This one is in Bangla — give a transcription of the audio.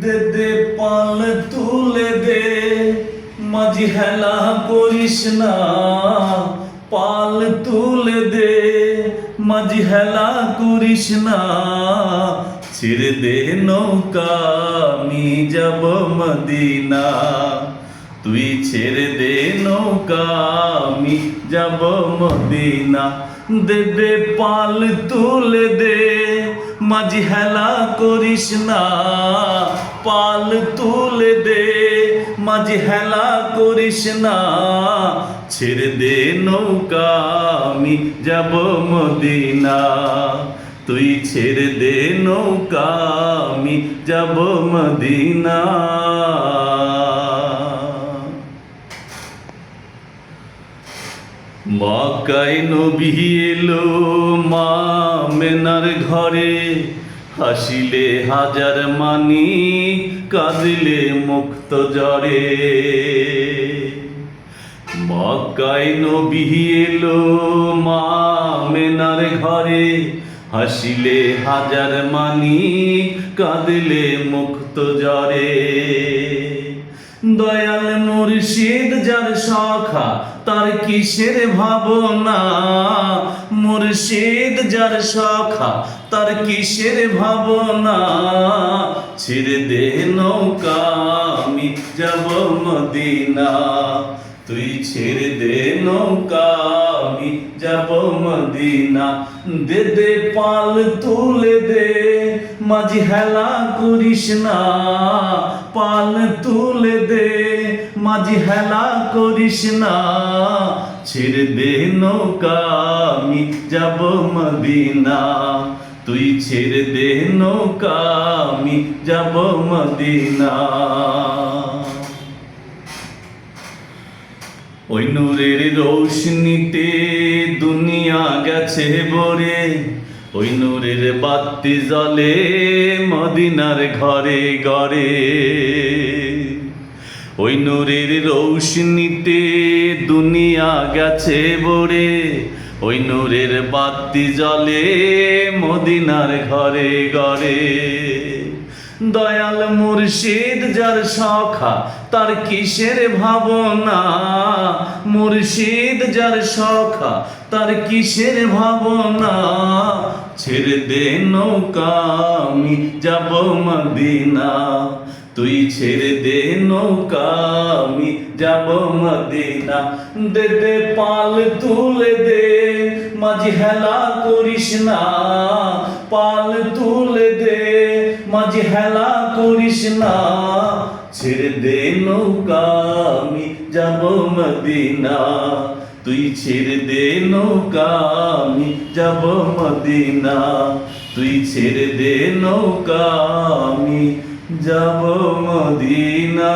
দে দে পাল তুলে দে, মাঝি হেলা করিস না। পাল তুলে দে, মাঝি হেলা করিস না। ছেড়ে দে নৌকা, আমি যাব মদিনা। তুই ছেড়ে দে নৌকা, আমি যাব মদিনা। দে দে পাল তুলে দে, মাঝি হেলা করিস না। পাল তুলে দে, মাঝি হেলা করিস না। ছেড়ে দে নৌকা, আমি যাব মদিনা। তুই ছেড়ে দে নৌকা, আমি যাব মদিনা। মক্কায় নবী এলো মা মেনার ঘরে, হাসিলে হাজার মানি, কাঁদিলে মুক্ত জরে। মক্কায় নবী এলো মা মেনার ঘরে, হাসিলে হাজার মানি, কাঁদিলে মুক্ত জরে। দয়াল মুর্শিদ যার সখা, তার কিসের ভাবনা। মুর্শিদ যার সখা, তার কিসের ভাবনা। ছেড়ে দে নৌকা, আমি যাব মদিনা। তুই ছেড়ে দে নৌকা, আমি যাব মদিনা। দে দে পাল তুলে দে, মাঝি হেলা করিস না। পাল তুলে দে, মাঝি হেলা করিস না। ছেড়ে দে নৌকা, আমি যাব মদিনা। তুই ছেড়ে দে নৌকা, আমি যাব মদিনা। ওই নূরের রৌশনীতে দুনিয়া গেছে ভরে, ওই নূরের বাতি জ্বলে মদিনার ঘরে ঘরে। ওই নূরের রৌশনীতে দুনিয়া গেছে ভরে, ওই নূরের বাতি জ্বলে মদিনার ঘরে ঘরে। দয়াল মুর্শিদ যার সখা, তার কিসের ভাবনা। মুর্শিদ যার সখা, তার কিসের ভাবনা। ছেড়ে দে নৌকা, আমি যাব মদিনা। তুই ছেড়ে দে নৌকা, আমি যাব মদিনা। দে দে পাল তুলে দে, মাঝি হেলা করিস না। পাল তুলে দে, মাঝি হেলা করিস না। ছেড়ে দে নৌকা, আমি যাব মদিনা। তুই ছেড়ে দে নৌকা, আমি যাব মদিনা। তুই ছেড়ে দে নৌকা, আমি যাব মদিনা।